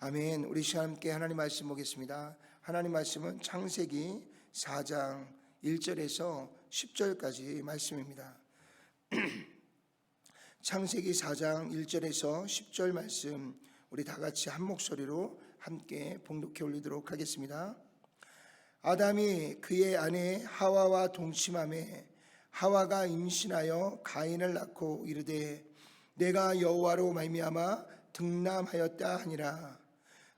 아멘. 우리 시간 함께 하나님 말씀 보겠습니다. 하나님 말씀은 창세기 4장 1절에서 10절까지 말씀입니다. 창세기 4장 1절에서 10절 말씀 우리 다 같이 한 목소리로 함께 봉독해 올리도록 하겠습니다. 아담이 그의 아내 하와와 동침하매 하와가 임신하여 가인을 낳고 이르되 내가 여호와로 말미암아 등남하였다 하니라.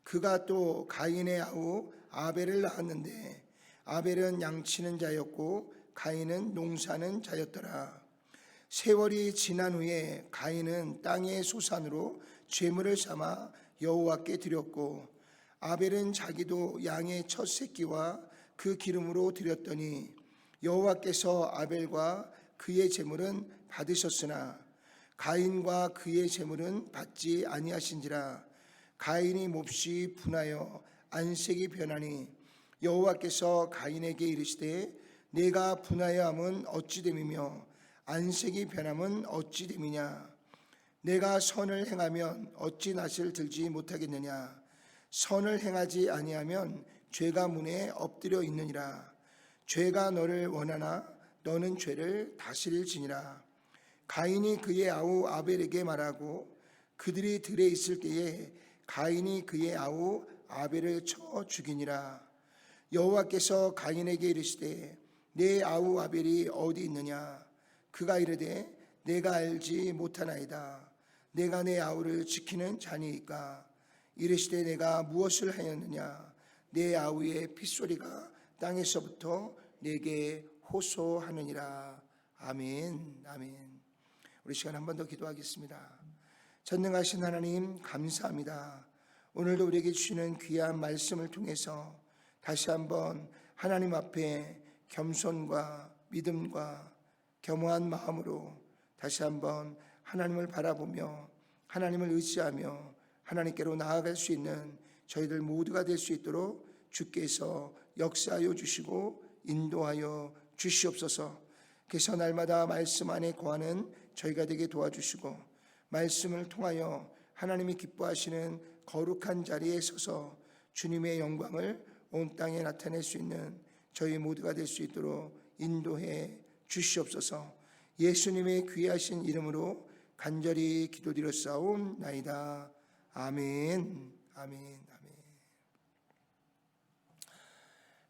그가 또 가인의 아우 아벨을 낳았는데 아벨은 양치는 자였고 가인은 농사는 자였더라. 세월이 지난 후에 가인은 땅의 소산으로 제물을 삼아 여호와께 드렸고 아벨은 자기도 양의 첫 새끼와 그 기름으로 드렸더니 여호와께서 아벨과 그의 제물은 받으셨으나 가인과 그의 제물은 받지 아니하신지라. 가인이 몹시 분하여 안색이 변하니 여호와께서 가인에게 이르시되 내가 분하여함은 어찌 됨이며 안색이 변함은 어찌 됨이냐. 내가 선을 행하면 어찌 낯을 들지 못하겠느냐. 선을 행하지 아니하면 죄가 문에 엎드려 있느니라. 죄가 너를 원하나 너는 죄를 다스릴지니라. 가인이 그의 아우 아벨에게 말하고 그들이 들에 있을 때에 가인이 그의 아우 아벨을 쳐 죽이니라. 여호와께서 가인에게 이르시되 내 아우 아벨이 어디 있느냐. 그가 이르되 내가 알지 못하나이다. 내가 내 아우를 지키는 자니이까. 이르시되 내가 무엇을 하였느냐. 내 아우의 핏소리가 땅에서부터 내게 호소하느니라. 아멘. 아멘. 우리 시간 한 번 더 기도하겠습니다. 전능하신 하나님 감사합니다. 오늘도 우리에게 주시는 귀한 말씀을 통해서 다시 한번 하나님 앞에 겸손과 믿음과 겸허한 마음으로 다시 한번 하나님을 바라보며 하나님을 의지하며 하나님께로 나아갈 수 있는 저희들 모두가 될 수 있도록 주께서 역사하여 주시고 인도하여 주시옵소서. 그래서 날마다 말씀 안에 거하는 저희가 되게 도와주시고 말씀을 통하여 하나님이 기뻐하시는 거룩한 자리에 서서 주님의 영광을 온 땅에 나타낼 수 있는 저희 모두가 될 수 있도록 인도해 주시옵소서. 예수님의 귀하신 이름으로 간절히 기도드렸사옵나이다. 아멘. 아멘. 아멘.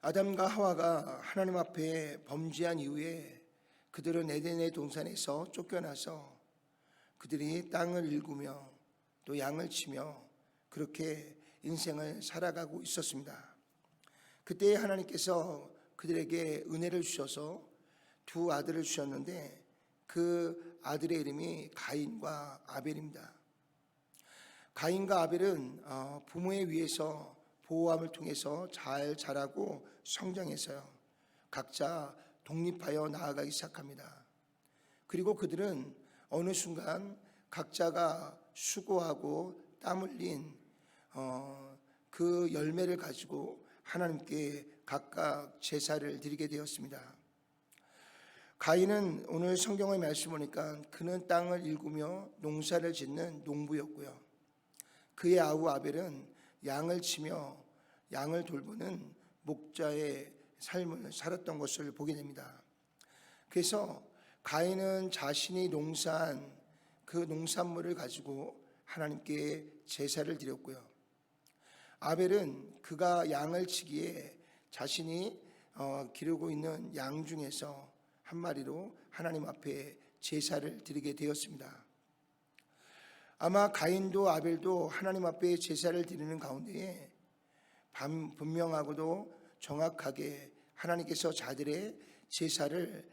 아담과 하와가 하나님 앞에 범죄한 이후에 그들은 에덴의 동산에서 쫓겨나서 그들이 땅을 일구며 또 양을 치며 그렇게 인생을 살아가고 있었습니다. 그때 하나님께서 그들에게 은혜를 주셔서 두 아들을 주셨는데 그 아들의 이름이 가인과 아벨입니다. 가인과 아벨은 부모에 의해서 보호함을 통해서 잘 자라고 성장해서요 각자 독립하여 나아가기 시작합니다. 그리고 그들은 어느 순간 각자가 수고하고 땀 흘린 그 열매를 가지고 하나님께 각각 제사를 드리게 되었습니다. 가인은 오늘 성경의 말씀 보니까 그는 땅을 일구며 농사를 짓는 농부였고요. 그의 아우 아벨은 양을 치며 양을 돌보는 목자의 삶을 살았던 것을 보게 됩니다. 그래서 가인은 자신이 농사한 그 농산물을 가지고 하나님께 제사를 드렸고요. 아벨은 그가 양을 치기에 자신이 기르고 있는 양 중에서 한 마리로 하나님 앞에 제사를 드리게 되었습니다. 아마 가인도 아벨도 하나님 앞에 제사를 드리는 가운데에 분명하고도 정확하게 하나님께서 자들의 제사를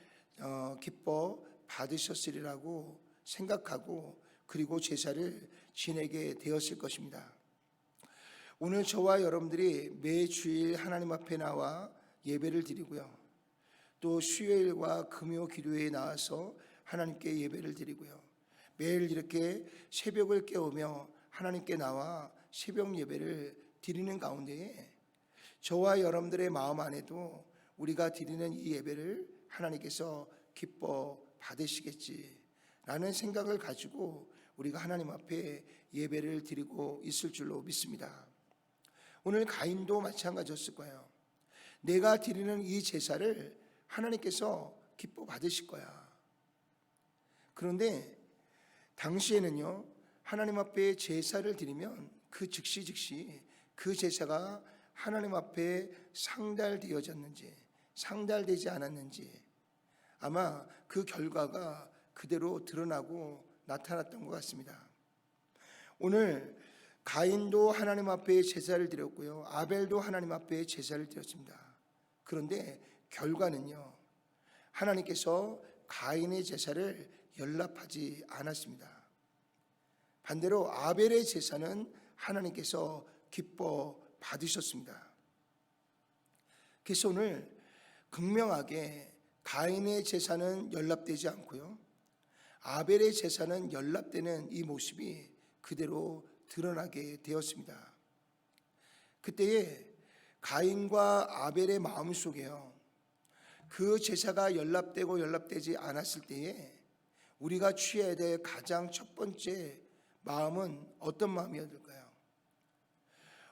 기뻐 받으셨으리라고 생각하고 그리고 제사를 지내게 되었을 것입니다. 오늘 저와 여러분들이 매주일 하나님 앞에 나와 예배를 드리고요. 또 수요일과 금요 기도회에 나와서 하나님께 예배를 드리고요. 매일 이렇게 새벽을 깨우며 하나님께 나와 새벽 예배를 드리는 가운데에 저와 여러분들의 마음 안에도 우리가 드리는 이 예배를 하나님께서 기뻐 받으시겠지라는 생각을 가지고 우리가 하나님 앞에 예배를 드리고 있을 줄로 믿습니다. 오늘 가인도 마찬가지였을 거예요. 내가 드리는 이 제사를 하나님께서 기뻐 받으실 거야. 그런데 당시에는요, 하나님 앞에 제사를 드리면 그 즉시 그 제사가 하나님 앞에 상달되어졌는지 상달되지 않았는지 아마 그 결과가 그대로 드러나고 나타났던 것 같습니다. 오늘 가인도 하나님 앞에 제사를 드렸고요, 아벨도 하나님 앞에 제사를 드렸습니다. 그런데 결과는요, 하나님께서 가인의 제사를 연락하지 않았습니다. 반대로 아벨의 제사는 하나님께서 기뻐 받으셨습니다. 그래서 오늘 극명하게 가인의 제사는 연락되지 않고요, 아벨의 제사는 연락되는 이 모습이 그대로 드러나게 되었습니다. 그때에 가인과 아벨의 마음속에요, 그 제사가 연락되고 연락되지 않았을 때에 우리가 취해야 될 가장 첫 번째 마음은 어떤 마음이었을까요?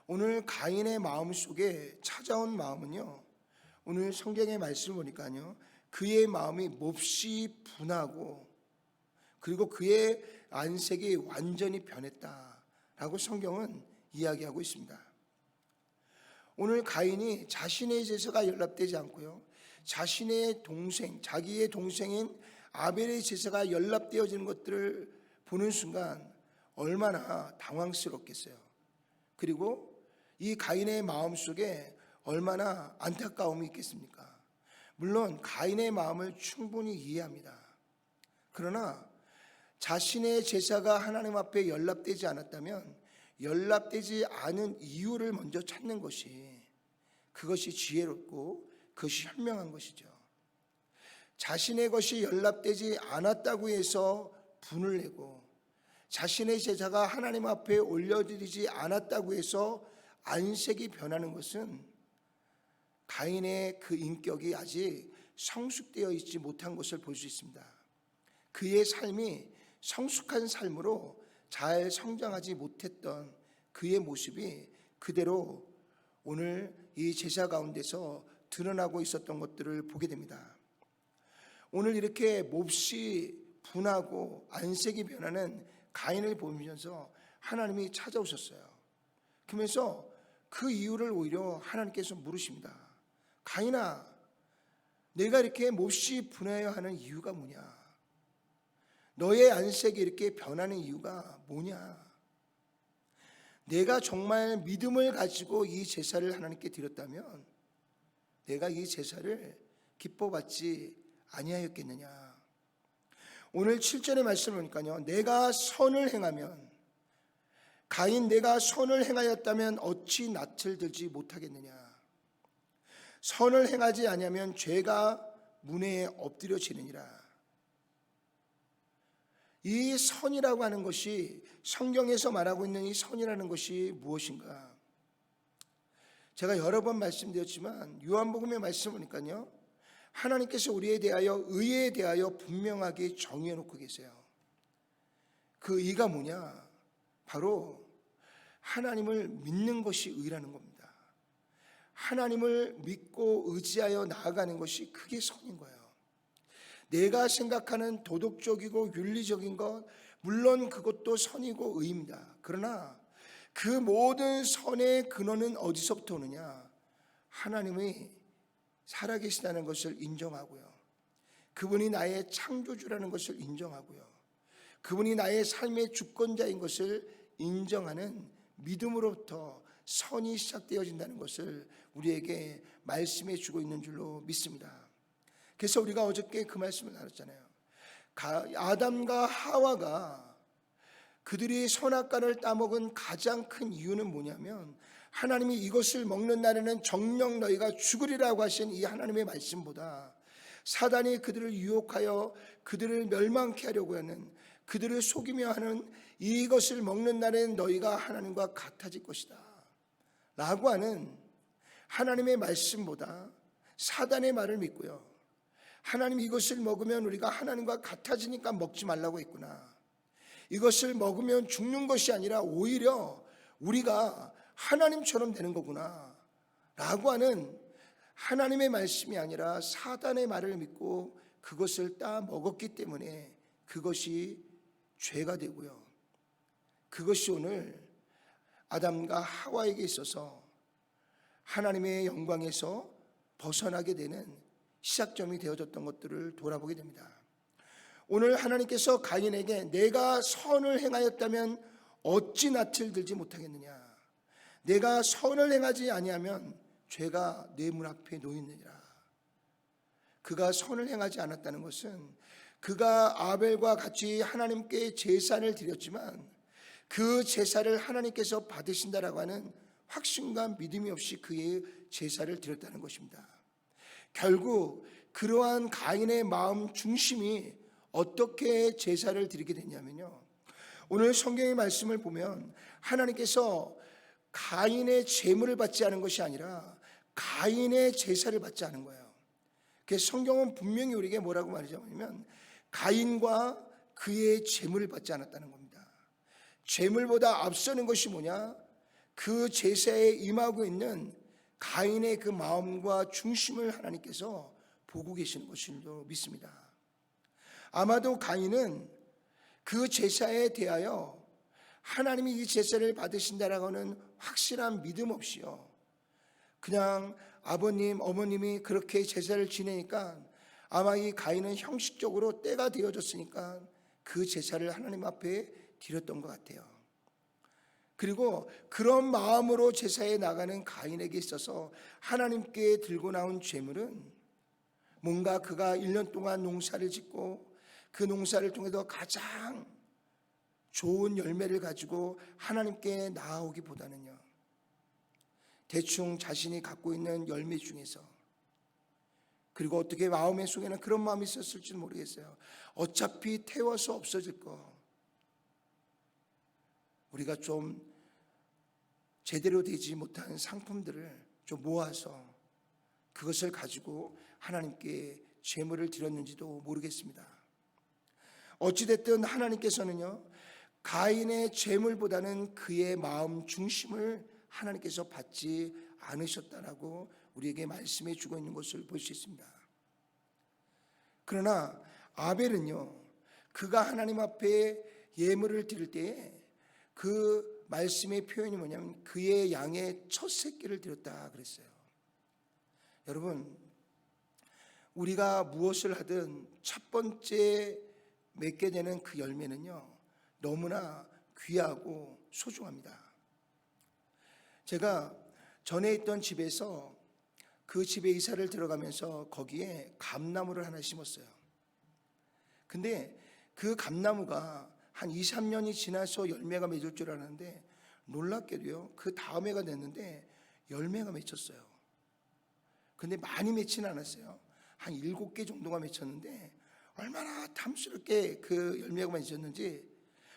오늘 가인의 마음속에 찾아온 마음은요, 오늘 성경의 말씀을 보니까요, 그의 마음이 몹시 분하고 그리고 그의 안색이 완전히 변했다라고 성경은 이야기하고 있습니다. 오늘 가인이 자신의 제사가 연락되지 않고요, 자신의 동생, 자기의 동생인 아벨의 제사가 연락되어지는 것들을 보는 순간 얼마나 당황스럽겠어요. 그리고 이 가인의 마음속에 얼마나 안타까움이 있겠습니까? 물론 가인의 마음을 충분히 이해합니다. 그러나 자신의 제사가 하나님 앞에 연락되지 않았다면 연락되지 않은 이유를 먼저 찾는 것이, 그것이 지혜롭고 그것이 현명한 것이죠. 자신의 것이 연락되지 않았다고 해서 분을 내고 자신의 제사가 하나님 앞에 올려드리지 않았다고 해서 안색이 변하는 것은 가인의 그 인격이 아직 성숙되어 있지 못한 것을 볼 수 있습니다. 그의 삶이 성숙한 삶으로 잘 성장하지 못했던 그의 모습이 그대로 오늘 이 제사 가운데서 드러나고 있었던 것들을 보게 됩니다. 오늘 이렇게 몹시 분하고 안색이 변하는 가인을 보면서 하나님이 찾아오셨어요. 그러면서 그 이유를 오히려 하나님께서 물으십니다. 가인아, 내가 이렇게 몹시 분하여 하는 이유가 뭐냐? 너의 안색이 이렇게 변하는 이유가 뭐냐? 내가 정말 믿음을 가지고 이 제사를 하나님께 드렸다면 내가 이 제사를 기뻐받지 아니하였겠느냐? 오늘 7절의 말씀을 보니까요, 내가 선을 행하면, 가인 내가 선을 행하였다면 어찌 낯을 들지 못하겠느냐? 선을 행하지 아니하면 죄가 문에 엎드려지느니라. 이 선이라고 하는 것이, 성경에서 말하고 있는 이 선이라는 것이 무엇인가? 제가 여러 번 말씀드렸지만 요한복음의 말씀을 보니까요, 하나님께서 우리에 대하여, 의에 대하여 분명하게 정의해 놓고 계세요. 그 의가 뭐냐? 바로 하나님을 믿는 것이 의라는 겁니다. 하나님을 믿고 의지하여 나아가는 것이 그게 선인 거예요. 내가 생각하는 도덕적이고 윤리적인 것, 물론 그것도 선이고 의입니다. 그러나 그 모든 선의 근원은 어디서부터 오느냐? 하나님의 살아계시다는 것을 인정하고요, 그분이 나의 창조주라는 것을 인정하고요, 그분이 나의 삶의 주권자인 것을 인정하는 믿음으로부터 선이 시작되어진다는 것을 우리에게 말씀해 주고 있는 줄로 믿습니다. 그래서 우리가 어저께 그 말씀을 나눴잖아요. 아담과 하와가 그들이 선악과를 따먹은 가장 큰 이유는 뭐냐면, 하나님이 이것을 먹는 날에는 정녕 너희가 죽으리라고 하신 이 하나님의 말씀보다 사단이 그들을 유혹하여 그들을 멸망케 하려고 하는, 그들을 속이며 하는 이것을 먹는 날에는 너희가 하나님과 같아질 것이다 라고 하는 하나님의 말씀보다 사단의 말을 믿고요, 하나님 이것을 먹으면 우리가 하나님과 같아지니까 먹지 말라고 했구나, 이것을 먹으면 죽는 것이 아니라 오히려 우리가 하나님처럼 되는 거구나 라고 하는 하나님의 말씀이 아니라 사단의 말을 믿고 그것을 따 먹었기 때문에 그것이 죄가 되고요. 그것이 오늘 아담과 하와에게 있어서 하나님의 영광에서 벗어나게 되는 시작점이 되어졌던 것들을 돌아보게 됩니다. 오늘 하나님께서 가인에게 내가 선을 행하였다면 어찌 낯을 들지 못하겠느냐, 내가 선을 행하지 아니하면 죄가 내 문 앞에 놓이느니라. 그가 선을 행하지 않았다는 것은 그가 아벨과 같이 하나님께 제사를 드렸지만 그 제사를 하나님께서 받으신다라고 하는 확신과 믿음이 없이 그의 제사를 드렸다는 것입니다. 결국 그러한 가인의 마음 중심이 어떻게 제사를 드리게 됐냐면요, 오늘 성경의 말씀을 보면 하나님께서 가인의 제물을 받지 않은 것이 아니라 가인의 제사를 받지 않은 거예요. 그래서 성경은 분명히 우리에게 뭐라고 말하자면 가인과 그의 제물을 받지 않았다는 겁니다. 제물보다 앞서는 것이 뭐냐? 그 제사에 임하고 있는 가인의 그 마음과 중심을 하나님께서 보고 계시는 것인 줄 믿습니다. 아마도 가인은 그 제사에 대하여 하나님이 이 제사를 받으신다라고 하는 확실한 믿음 없이요, 그냥 아버님 어머님이 그렇게 제사를 지내니까 아마 이 가인은 형식적으로 때가 되어졌으니까 그 제사를 하나님 앞에 드렸던 것 같아요. 그리고 그런 마음으로 제사에 나가는 가인에게 있어서 하나님께 들고 나온 제물은 뭔가 그가 1년 동안 농사를 짓고 그 농사를 통해서 가장 좋은 열매를 가지고 하나님께 나아오기보다는요, 대충 자신이 갖고 있는 열매 중에서, 그리고 어떻게 마음의 속에는 그런 마음이 있었을지 모르겠어요. 어차피 태워서 없어질 거, 우리가 좀 제대로 되지 못한 상품들을 좀 모아서 그것을 가지고 하나님께 제물을 드렸는지도 모르겠습니다. 어찌됐든 하나님께서는요, 가인의 제물보다는 그의 마음 중심을 하나님께서 받지 않으셨다라고 우리에게 말씀해 주고 있는 것을 볼 수 있습니다. 그러나 아벨은요, 그가 하나님 앞에 예물을 드릴 때에 그 말씀의 표현이 뭐냐면 그의 양의 첫 새끼를 드렸다 그랬어요. 여러분, 우리가 무엇을 하든 첫 번째 맺게 되는 그 열매는요, 너무나 귀하고 소중합니다. 제가 전에 있던 집에서 그 집에 이사를 들어가면서 거기에 감나무를 하나 심었어요. 근데 그 감나무가 한 2, 3년이 지나서 열매가 맺을 줄 알았는데 놀랍게도요, 그 다음 해가 됐는데 열매가 맺혔어요. 근데 많이 맺지는 않았어요. 한 7개 정도가 맺혔는데 얼마나 탐스럽게 그 열매가 맺혔는지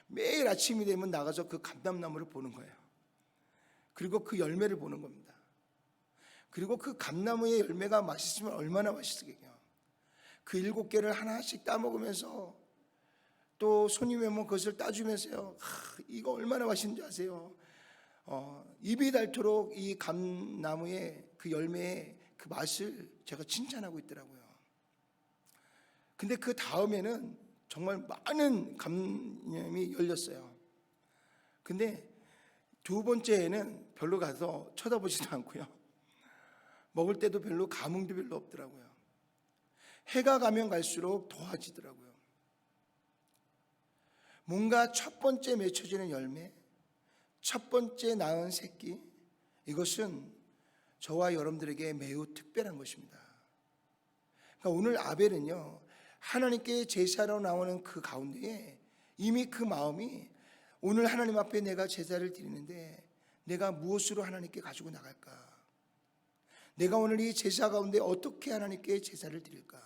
매일 아침이 되면 나가서 그 감람나무를 보는 거예요. 그리고 그 열매를 보는 겁니다. 그리고 그 감나무의 열매가 맛있으면 얼마나 맛있겠어요. 그 7개를 하나씩 따먹으면서 또 손님이 오면 그것을 따주면서요, 이거 얼마나 맛있는지 아세요? 입이 닳도록 이 감나무의 그 열매의 그 맛을 제가 칭찬하고 있더라고요. 근데 그 다음에는 정말 많은 감염이 열렸어요. 근데 두 번째에는 별로 가서 쳐다보지도 않고요, 먹을 때도 별로 감흥도 별로 없더라고요. 해가 가면 갈수록 더워지더라고요. 뭔가 첫 번째 맺혀지는 열매, 첫 번째 낳은 새끼, 이것은 저와 여러분들에게 매우 특별한 것입니다. 그러니까 오늘 아벨은요, 하나님께 제사로 나오는 그 가운데에 이미 그 마음이 오늘 하나님 앞에 내가 제사를 드리는데 내가 무엇으로 하나님께 가지고 나갈까? 내가 오늘 이 제사 가운데 어떻게 하나님께 제사를 드릴까?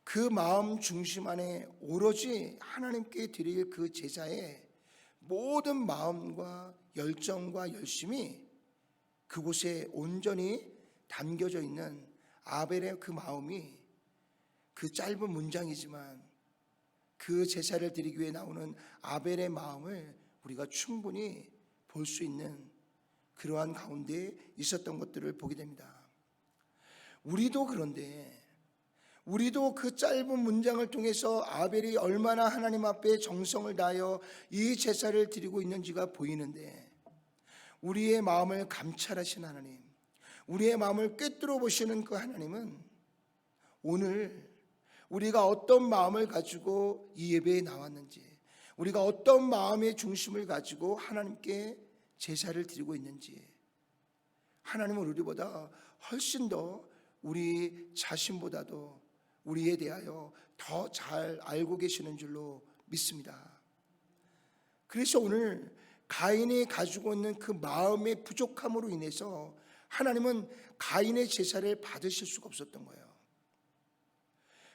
그 마음 중심 안에 오로지 하나님께 드릴 그 제사에 모든 마음과 열정과 열심이 그곳에 온전히 담겨져 있는 아벨의 그 마음이 그 짧은 문장이지만 그 제사를 드리기 위해 나오는 아벨의 마음을 우리가 충분히 볼 수 있는 그러한 가운데 있었던 것들을 보게 됩니다. 우리도 그런데 우리도 그 짧은 문장을 통해서 아벨이 얼마나 하나님 앞에 정성을 다하여 이 제사를 드리고 있는지가 보이는데, 우리의 마음을 감찰하신 하나님, 우리의 마음을 꿰뚫어 보시는 그 하나님은 오늘 우리가 어떤 마음을 가지고 이 예배에 나왔는지, 우리가 어떤 마음의 중심을 가지고 하나님께 제사를 드리고 있는지, 하나님은 우리보다 훨씬 더 우리 자신보다도 우리에 대하여 더 잘 알고 계시는 줄로 믿습니다. 그래서 오늘 가인이 가지고 있는 그 마음의 부족함으로 인해서 하나님은 가인의 제사를 받으실 수가 없었던 거예요.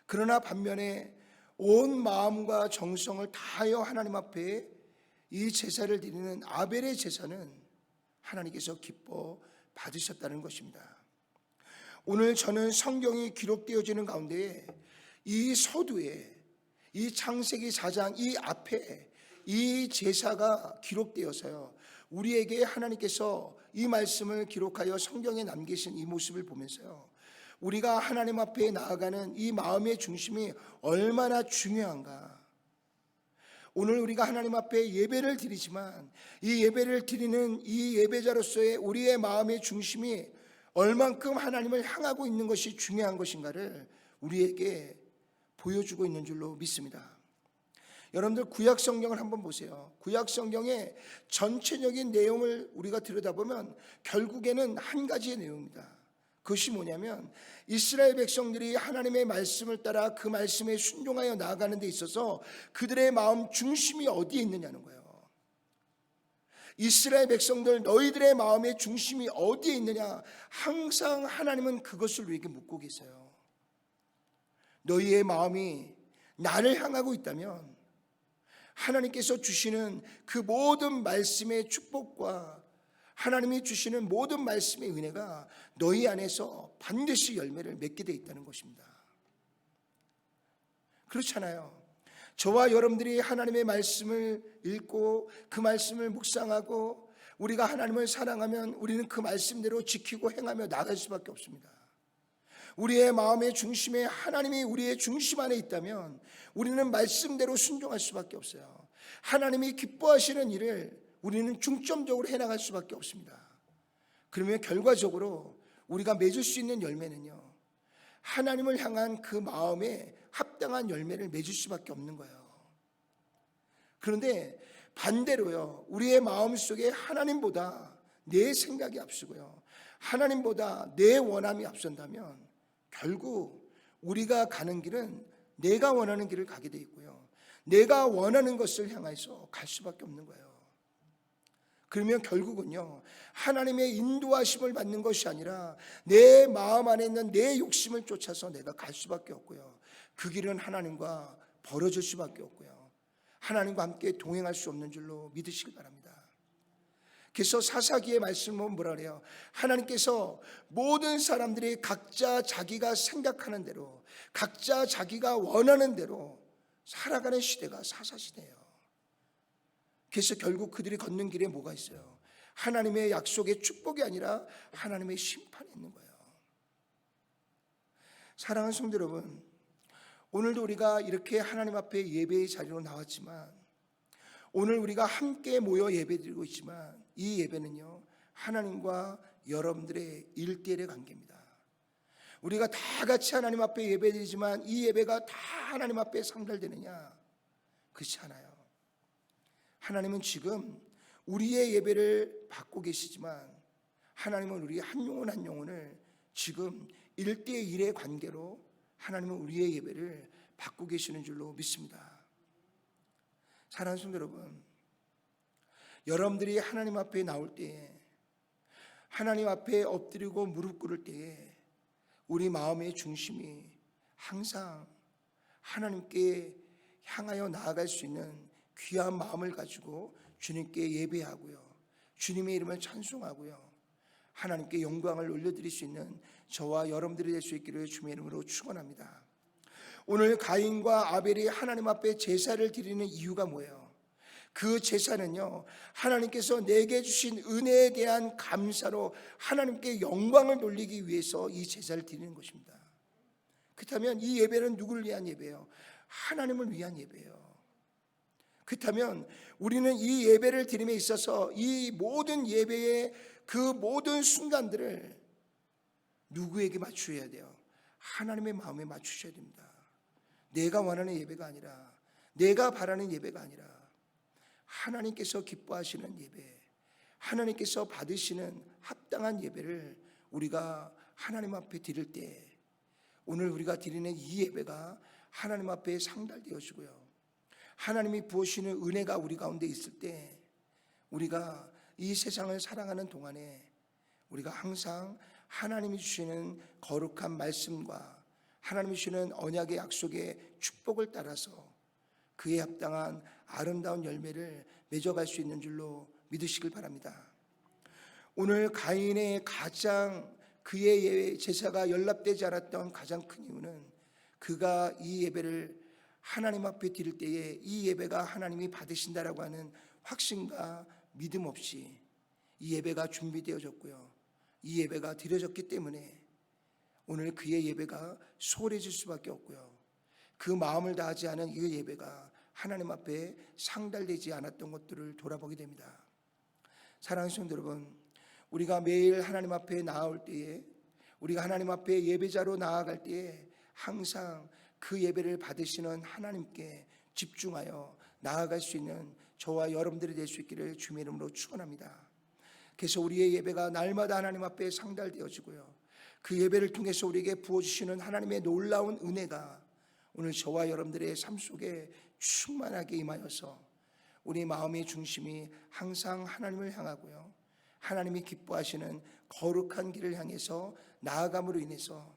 그러나 반면에 온 마음과 정성을 다하여 하나님 앞에 이 제사를 드리는 아벨의 제사는 하나님께서 기뻐 받으셨다는 것입니다. 오늘 저는 성경이 기록되어지는 가운데 이 서두에, 이 창세기 4장 이 앞에 이 제사가 기록되어서요, 우리에게 하나님께서 이 말씀을 기록하여 성경에 남기신 이 모습을 보면서요, 우리가 하나님 앞에 나아가는 이 마음의 중심이 얼마나 중요한가. 오늘 우리가 하나님 앞에 예배를 드리지만 이 예배를 드리는 이 예배자로서의 우리의 마음의 중심이 얼만큼 하나님을 향하고 있는 것이 중요한 것인가를 우리에게 보여주고 있는 줄로 믿습니다. 여러분들 구약 성경을 한번 보세요. 구약 성경의 전체적인 내용을 우리가 들여다보면 결국에는 한 가지의 내용입니다. 그것이 뭐냐면 이스라엘 백성들이 하나님의 말씀을 따라 그 말씀에 순종하여 나아가는 데 있어서 그들의 마음 중심이 어디에 있느냐는 거예요. 이스라엘 백성들, 너희들의 마음의 중심이 어디에 있느냐, 항상 하나님은 그것을 우리에게 묻고 계세요. 너희의 마음이 나를 향하고 있다면 하나님께서 주시는 그 모든 말씀의 축복과 하나님이 주시는 모든 말씀의 은혜가 너희 안에서 반드시 열매를 맺게 돼 있다는 것입니다. 그렇잖아요. 저와 여러분들이 하나님의 말씀을 읽고 그 말씀을 묵상하고 우리가 하나님을 사랑하면 우리는 그 말씀대로 지키고 행하며 나갈 수밖에 없습니다. 우리의 마음의 중심에 하나님이 우리의 중심 안에 있다면 우리는 말씀대로 순종할 수밖에 없어요. 하나님이 기뻐하시는 일을 우리는 중점적으로 해나갈 수밖에 없습니다. 그러면 결과적으로 우리가 맺을 수 있는 열매는요, 하나님을 향한 그 마음에 합당한 열매를 맺을 수밖에 없는 거예요. 그런데 반대로요, 우리의 마음속에 하나님보다 내 생각이 앞서고요, 하나님보다 내 원함이 앞선다면 결국 우리가 가는 길은 내가 원하는 길을 가게 돼 있고요, 내가 원하는 것을 향해서 갈 수밖에 없는 거예요. 그러면 결국은요, 하나님의 인도하심을 받는 것이 아니라 내 마음 안에 있는 내 욕심을 쫓아서 내가 갈 수밖에 없고요, 그 길은 하나님과 벌어질 수밖에 없고요, 하나님과 함께 동행할 수 없는 줄로 믿으시기 바랍니다. 그래서 사사기의 말씀은 뭐라 그래요? 하나님께서 모든 사람들이 각자 자기가 생각하는 대로, 각자 자기가 원하는 대로 살아가는 시대가 사사시대예요. 그래서 결국 그들이 걷는 길에 뭐가 있어요? 하나님의 약속의 축복이 아니라 하나님의 심판이 있는 거예요. 사랑하는 성도 여러분, 오늘도 우리가 이렇게 하나님 앞에 예배의 자리로 나왔지만, 오늘 우리가 함께 모여 예배드리고 있지만, 이 예배는요, 하나님과 여러분들의 일대일의 관계입니다. 우리가 다 같이 하나님 앞에 예배드리지만 이 예배가 다 하나님 앞에 상달되느냐? 그렇지 않아요. 하나님은 지금 우리의 예배를 받고 계시지만 하나님은 우리 한 영혼 한 영혼을 지금 1대1의 관계로 하나님은 우리의 예배를 받고 계시는 줄로 믿습니다. 사랑하는 성도 여러분, 여러분들이 하나님 앞에 나올 때에, 하나님 앞에 엎드리고 무릎 꿇을 때에 우리 마음의 중심이 항상 하나님께 향하여 나아갈 수 있는 귀한 마음을 가지고 주님께 예배하고요, 주님의 이름을 찬송하고요, 하나님께 영광을 올려드릴 수 있는 저와 여러분들이 될 수 있기를 주님의 이름으로 축원합니다. 오늘 가인과 아벨이 하나님 앞에 제사를 드리는 이유가 뭐예요? 그 제사는요, 하나님께서 내게 주신 은혜에 대한 감사로 하나님께 영광을 돌리기 위해서 이 제사를 드리는 것입니다. 그렇다면 이 예배는 누구를 위한 예배예요? 하나님을 위한 예배예요. 그렇다면 우리는 이 예배를 드림에 있어서 이 모든 예배의 그 모든 순간들을 누구에게 맞추어야 돼요? 하나님의 마음에 맞추셔야 됩니다. 내가 원하는 예배가 아니라, 내가 바라는 예배가 아니라 하나님께서 기뻐하시는 예배, 하나님께서 받으시는 합당한 예배를 우리가 하나님 앞에 드릴 때, 오늘 우리가 드리는 이 예배가 하나님 앞에 상달되어지고요, 하나님이 부으시는 은혜가 우리 가운데 있을 때, 우리가 이 세상을 살아가는 동안에 우리가 항상 하나님이 주시는 거룩한 말씀과 하나님이 주시는 언약의 약속의 축복을 따라서 그에 합당한 아름다운 열매를 맺어갈 수 있는 줄로 믿으시길 바랍니다. 오늘 가인의 가장 그의 제사가 연락되지 않았던 가장 큰 이유는 그가 이 예배를 하나님 앞에 드릴 때에 이 예배가 하나님이 받으신다라고 하는 확신과 믿음 없이 이 예배가 준비되어졌고요, 이 예배가 드려졌기 때문에 오늘 그의 예배가 소홀해질 수밖에 없고요, 그 마음을 다하지 않은 이 예배가 하나님 앞에 상달되지 않았던 것들을 돌아보게 됩니다. 사랑하는 성도 여러분, 우리가 매일 하나님 앞에 나아올 때에, 우리가 하나님 앞에 예배자로 나아갈 때에 항상 그 예배를 받으시는 하나님께 집중하여 나아갈 수 있는 저와 여러분들이 될 수 있기를 주님의 이름으로 축원합니다. 그래서 우리의 예배가 날마다 하나님 앞에 상달되어지고요, 그 예배를 통해서 우리에게 부어주시는 하나님의 놀라운 은혜가 오늘 저와 여러분들의 삶 속에 충만하게 임하여서 우리 마음의 중심이 항상 하나님을 향하고요, 하나님이 기뻐하시는 거룩한 길을 향해서 나아감으로 인해서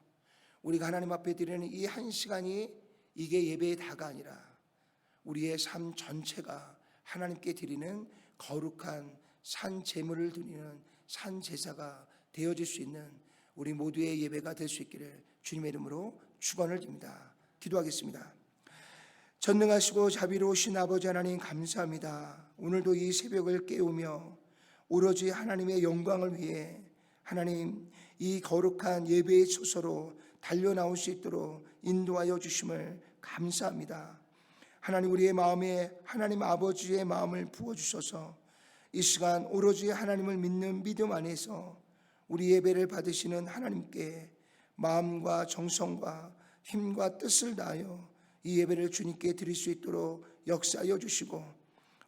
우리가 하나님 앞에 드리는 이 한 시간이 이게 예배의 다가 아니라 우리의 삶 전체가 하나님께 드리는 거룩한 산 제물을 드리는 산 제사가 되어질 수 있는 우리 모두의 예배가 될 수 있기를 주님의 이름으로 축원을 드립니다. 기도하겠습니다. 전능하시고 자비로우신 아버지 하나님, 감사합니다. 오늘도 이 새벽을 깨우며 오로지 하나님의 영광을 위해 하나님 이 거룩한 예배의 처소로 달려나올 수 있도록 인도하여 주심을 감사합니다. 하나님, 우리의 마음에 하나님 아버지의 마음을 부어주셔서 이 시간 오로지 하나님을 믿는 믿음 안에서 우리 예배를 받으시는 하나님께 마음과 정성과 힘과 뜻을 다하여 이 예배를 주님께 드릴 수 있도록 역사하여 주시고,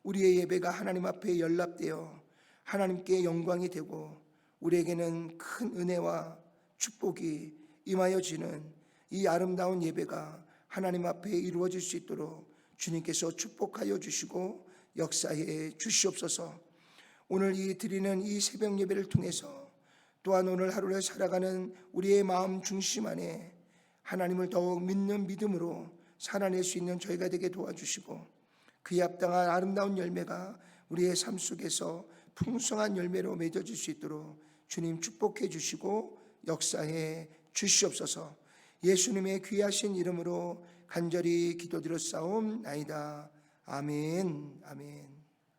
우리의 예배가 하나님 앞에 연락되어 하나님께 영광이 되고 우리에게는 큰 은혜와 축복이 임하여지는 이 아름다운 예배가 하나님 앞에 이루어질 수 있도록 주님께서 축복하여 주시고 역사해 주시옵소서. 오늘 이 드리는 이 새벽 예배를 통해서 또한 오늘 하루를 살아가는 우리의 마음 중심 안에 하나님을 더욱 믿는 믿음으로 살아낼 수 있는 저희가 되게 도와주시고, 그에 합당한 아름다운 열매가 우리의 삶 속에서 풍성한 열매로 맺어질 수 있도록 주님 축복해 주시고 역사해 주시옵소서. 예수님의 귀하신 이름으로 간절히 기도드렸사옵나이다. 아멘. 아멘.